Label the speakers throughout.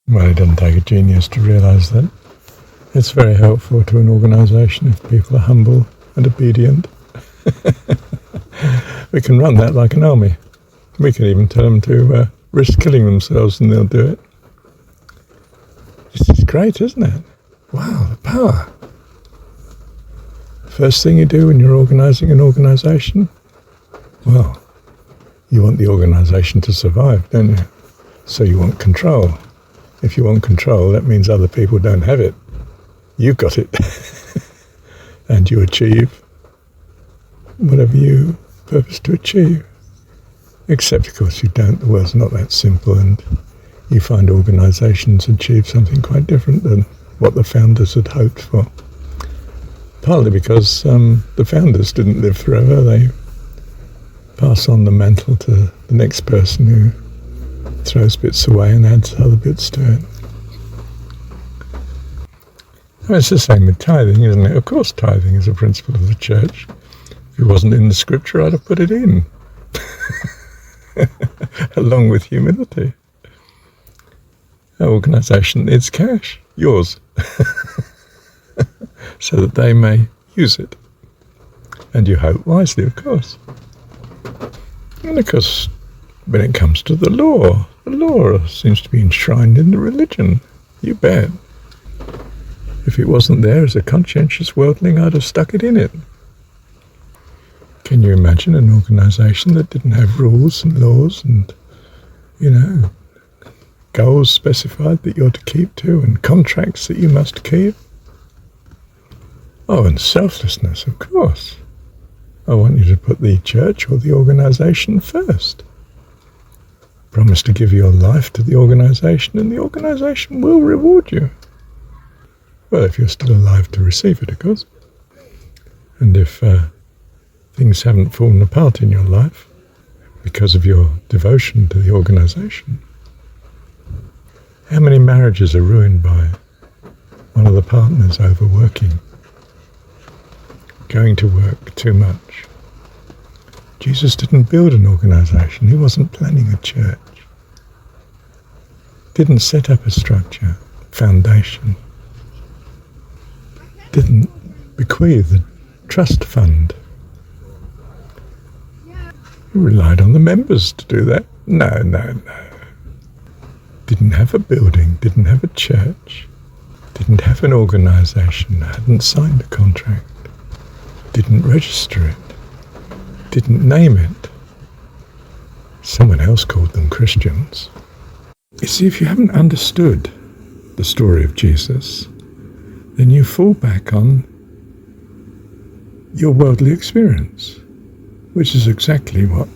Speaker 1: Well, it doesn't take a genius to realise that. It's very helpful to an organisation if people are humble and obedient. We can run that like an army. We can even tell them to risk killing themselves and they'll do it. This is great, isn't it? Wow, the power. First thing you do when you're organising an organisation, well, you want the organisation to survive, don't you? So you want control. If you want control, that means other people don't have it. You've got it. And you achieve whatever you purpose to achieve. Except, of course, you don't. The world's not that simple, and you find organisations achieve something quite different than what the founders had hoped for. Partly because the founders didn't live forever. They pass on the mantle to the next person who throws bits away and adds other bits to it. Well, it's the same with tithing, isn't it? Of course, tithing is a principle of the church. If it wasn't in the scripture, I'd have put it in. Along with humility. Our organisation needs cash, yours, so that they may use it. And you hope wisely, of course. And of course, when it comes to the law seems to be enshrined in the religion. You bet. If it wasn't there as a conscientious worldling, I'd have stuck it in it. Can you imagine an organisation that didn't have rules and laws and, goals specified that you're to keep to and contracts that you must keep? Oh, and selflessness, of course. I want you to put the church or the organisation first. Promise to give your life to the organisation and the organisation will reward you. Well, if you're still alive to receive it, of course. And if things haven't fallen apart in your life because of your devotion to the organisation. How many marriages are ruined by one of the partners overworking, going to work too much? Jesus didn't build an organisation. He wasn't planning a church. Didn't set up a structure, foundation. Didn't bequeath a trust fund. He relied on the members to do that. No. Didn't have a building, didn't have a church, didn't have an organisation, hadn't signed a contract, didn't register it, didn't name it. Someone else called them Christians. You see, if you haven't understood the story of Jesus, then you fall back on your worldly experience, which is exactly what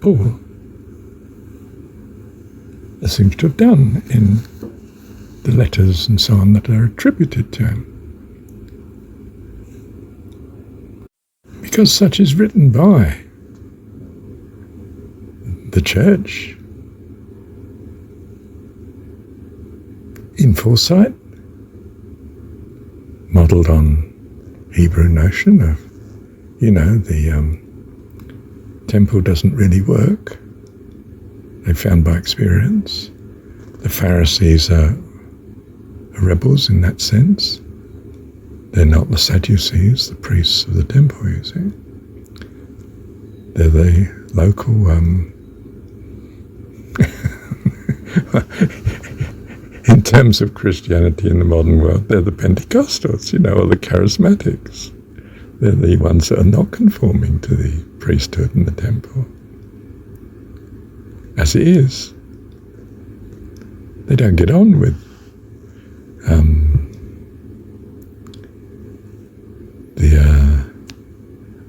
Speaker 1: Paul seems to have done in the letters and so on that are attributed to him. Because such is written by the church in foresight, modelled on Hebrew notion of, the temple doesn't really work. They found by experience. The Pharisees are rebels in that sense. They're not the Sadducees, the priests of the temple, you see. They're the local, in terms of Christianity in the modern world, they're the Pentecostals, or the Charismatics. They're the ones that are not conforming to the priesthood and the temple. As it is, they don't get on with the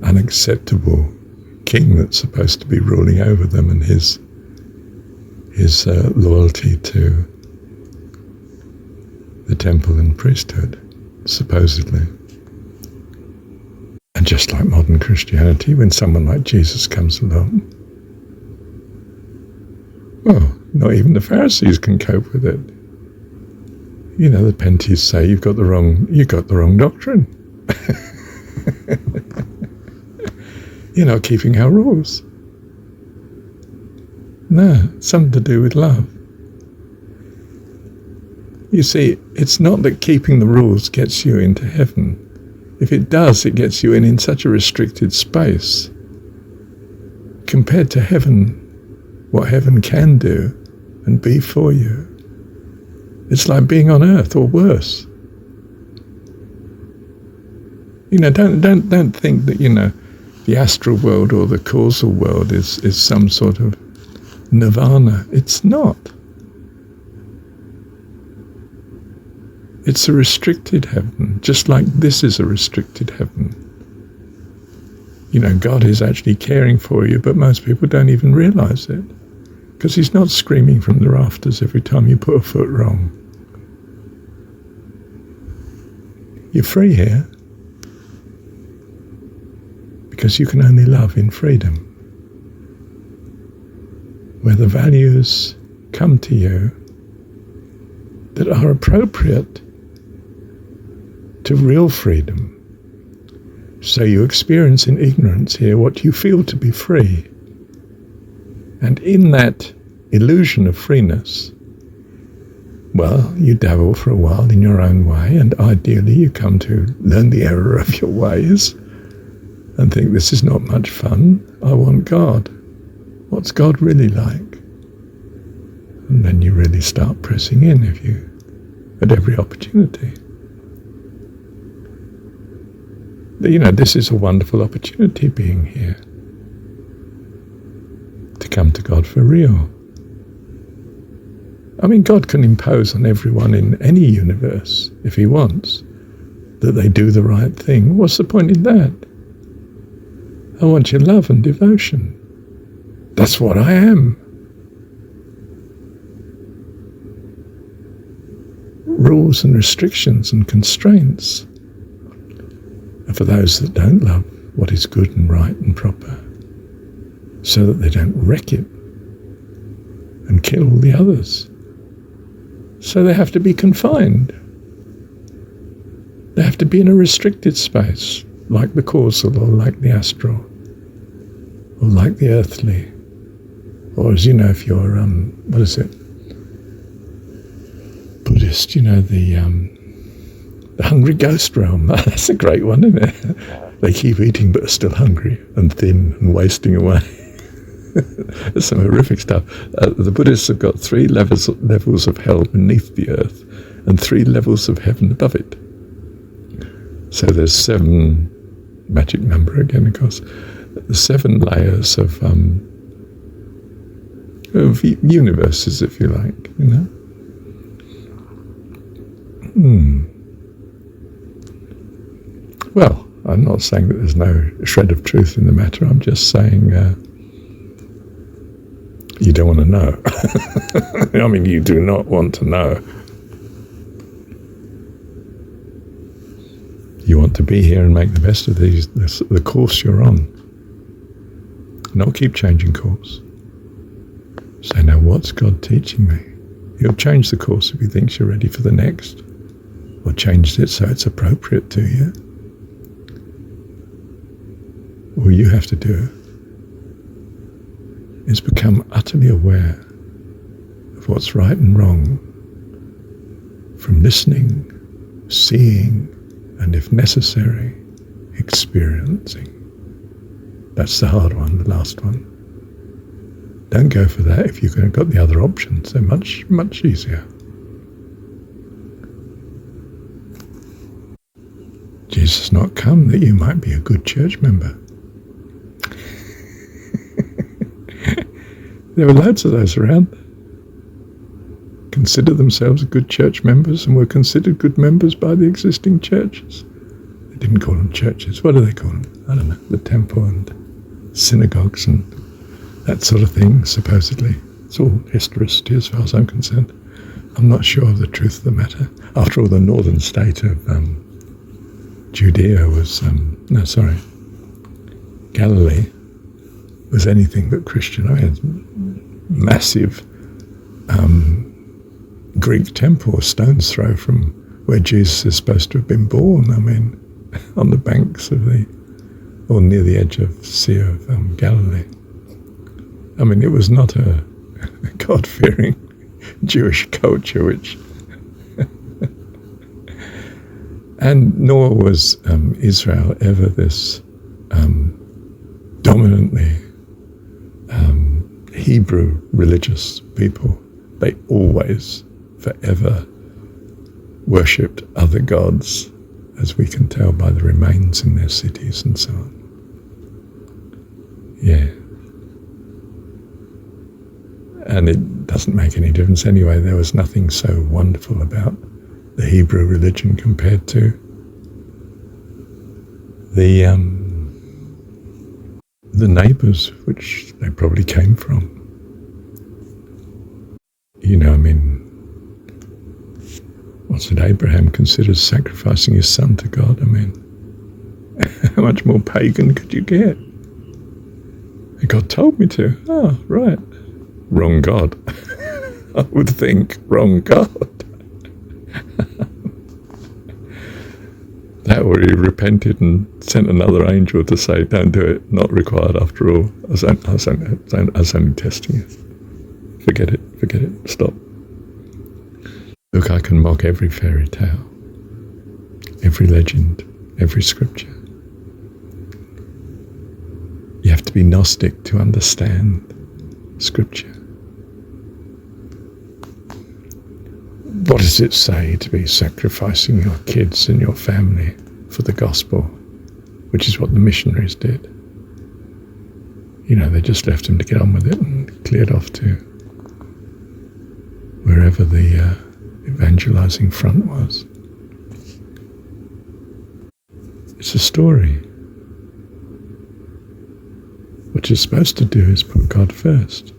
Speaker 1: unacceptable king that's supposed to be ruling over them and his loyalty to the temple and priesthood, supposedly. And just like modern Christianity, when someone like Jesus comes along, well, not even the Pharisees can cope with it. The Penties say you've got the wrong doctrine. You're not keeping our rules. No, it's something to do with love. You see, it's not that keeping the rules gets you into heaven. If it does, it gets you in such a restricted space. Compared to heaven, what heaven can do and be for you, it's like being on earth or worse. Don't think that, the astral world or the causal world is some sort of nirvana. It's not. It's a restricted heaven, just like this is a restricted heaven. God is actually caring for you, but most people don't even realize it, because he's not screaming from the rafters every time you put a foot wrong. You're free here, because you can only love in freedom, where the values come to you that are appropriate to real freedom. So you experience in ignorance here what you feel to be free. And in that illusion of freeness, well, you dabble for a while in your own way, and ideally you come to learn the error of your ways and think, this is not much fun. I want God. What's God really like? And then you really start pressing in at every opportunity. This is a wonderful opportunity being here, to come to God for real. God can impose on everyone in any universe, if he wants, that they do the right thing. What's the point in that? I want your love and devotion. That's what I am. Rules and restrictions and constraints are for those that don't love what is good and right and proper, so that they don't wreck it and kill all the others. So they have to be confined. They have to be in a restricted space, like the causal or like the astral or like the earthly. Or as if you're, Buddhist, the hungry ghost realm. That's a great one, isn't it? They keep eating but are still hungry and thin and wasting away. There's some horrific stuff. The Buddhists have got 3 levels of hell beneath the earth and 3 levels of heaven above it. So there's 7, magic number again, of course, 7 layers of universes, if you like, Well, I'm not saying that there's no shred of truth in the matter. I'm just saying you don't want to know. You do not want to know. You want to be here and make the best of the course you're on. Not keep changing course. Say, now what's God teaching me? He'll change the course if he thinks you're ready for the next, or changed it so it's appropriate to you. All you have to do is become utterly aware of what's right and wrong, from listening, seeing, and if necessary, experiencing. That's the hard one, the last one. Don't go for that if you've got the other options. They're much, much easier. Jesus has not come that you might be a good church member. There were loads of those around. Consider themselves good church members and were considered good members by the existing churches. They didn't call them churches. What do they call them? I don't know. The temple and synagogues and that sort of thing, supposedly. It's all historicity as far as I'm concerned. I'm not sure of the truth of the matter. After all, the northern state of Judea was, Galilee was anything but Christian. I had massive Greek temple, a stone's throw from where Jesus is supposed to have been born. On the banks of or near the edge of the Sea of Galilee. It was not a God-fearing Jewish culture which And nor was Israel ever this dominantly Hebrew religious people. They always, forever, worshipped other gods, as we can tell by the remains in their cities and so on. Yeah. And it doesn't make any difference anyway. There was nothing so wonderful about the Hebrew religion compared to the neighbours which they probably came from. You know, I mean, what's it Abraham considers sacrificing his son to God? I mean, how much more pagan could you get? And God told me to. Oh, right. Wrong God. I would think, wrong God. That or he repented and sent another angel to say, don't do it, not required after all. I was only testing you. Forget it, stop. Look, I can mock every fairy tale, every legend, every scripture. You have to be Gnostic to understand scripture. What does it say to be sacrificing your kids and your family for the gospel, which is what the missionaries did? You know, they just left them to get on with it and cleared off to wherever the evangelizing front was. It's a story. What you're supposed to do is put God first.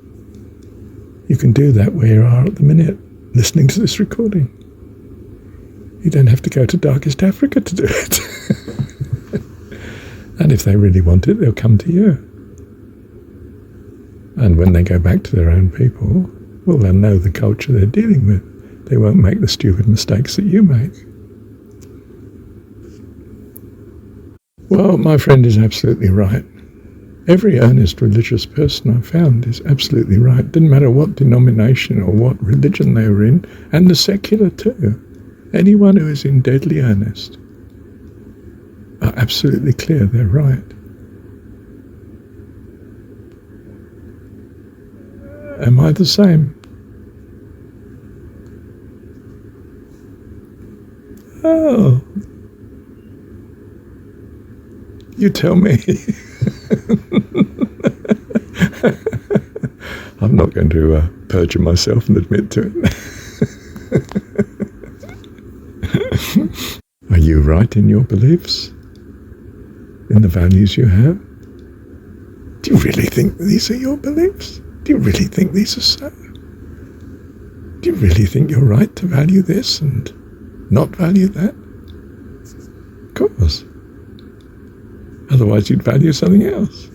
Speaker 1: You can do that where you are at the minute, listening to this recording. You don't have to go to darkest Africa to do it. And if they really want it, they'll come to you. And when they go back to their own people, well, they'll know the culture they're dealing with. They won't make the stupid mistakes that you make. Well, my friend is absolutely right. Every earnest religious person I've found is absolutely right. Didn't matter what denomination or what religion they were in, and the secular too. Anyone who is in deadly earnest are absolutely clear they're right. Am I the same? Oh, you tell me. I'm not going to perjure myself and admit to it. Are you right in your beliefs? In the values you have? Do you really think these are your beliefs? Do you really think these are so? Do you really think you're right to value this and not value that? Of course. Otherwise you'd value something else.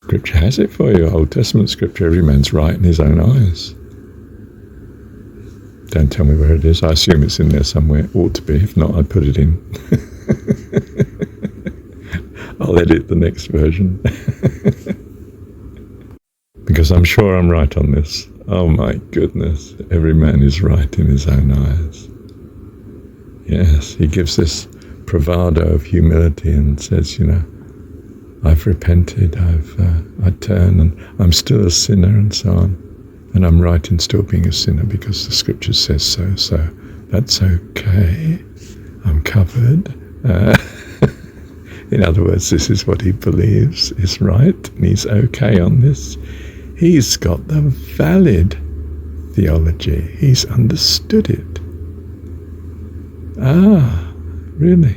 Speaker 1: Scripture has it for you. Old Testament scripture, every man's right in his own eyes. Don't tell me where it is. I assume it's in there somewhere. Ought to be. If not, I'd put it in. I'll edit the next version. Because I'm sure I'm right on this. Oh my goodness. Every man is right in his own eyes. Yes, he gives this bravado of humility and says, you know, I've repented, I turn, and I'm still a sinner and so on. And I'm right in still being a sinner because the scripture says so. So that's okay. I'm covered. In other words, this is what he believes is right, and he's okay on this. He's got the valid theology. He's understood it. Ah, really?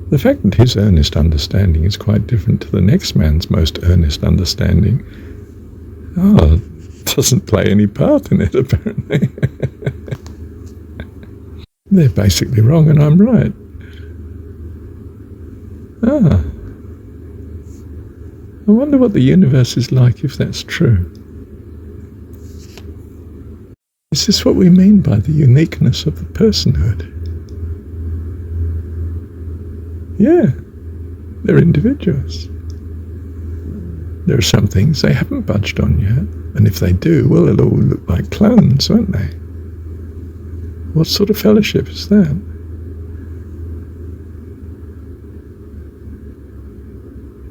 Speaker 1: The fact that his earnest understanding is quite different to the next man's most earnest understanding, doesn't play any part in it, apparently. They're basically wrong and I'm right. I wonder what the universe is like if that's true. Is this what we mean by the uniqueness of the personhood? Yeah, they're individuals. There are some things they haven't budged on yet, and if they do, well, they'll all look like clones, won't they? What sort of fellowship is that?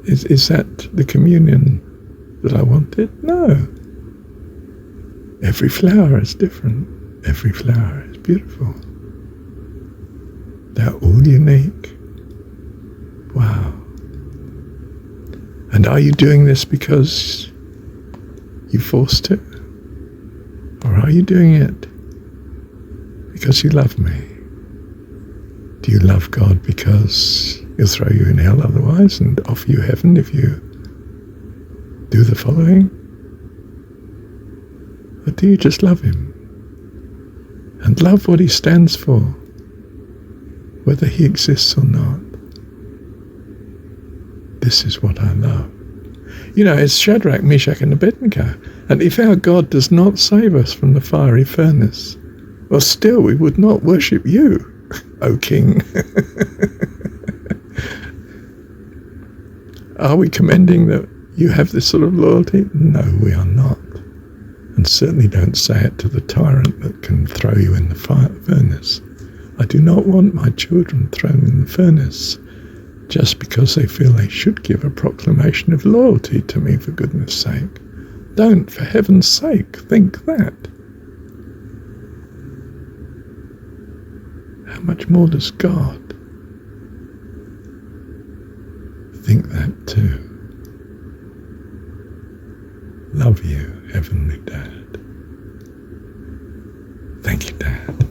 Speaker 1: Is that the communion that I wanted? No. Every flower is different. Every flower is beautiful. They're all unique. Wow. And are you doing this because you forced it? Or are you doing it because you love me? Do you love God because he'll throw you in hell otherwise and offer you heaven if you do the following? Or do you just love him? And love what he stands for, whether he exists or not. This is what I love. You know, it's Shadrach, Meshach, and Abednego. And if our God does not save us from the fiery furnace, well, still we would not worship you, O King. Are we commending that you have this sort of loyalty? No, we are not. And certainly don't say it to the tyrant that can throw you in the furnace. I do not want my children thrown in the furnace just because they feel they should give a proclamation of loyalty to me, for goodness sake. Don't, for heaven's sake, think that. How much more does God think that too? Love you, Heavenly Dad. Thank you, Dad.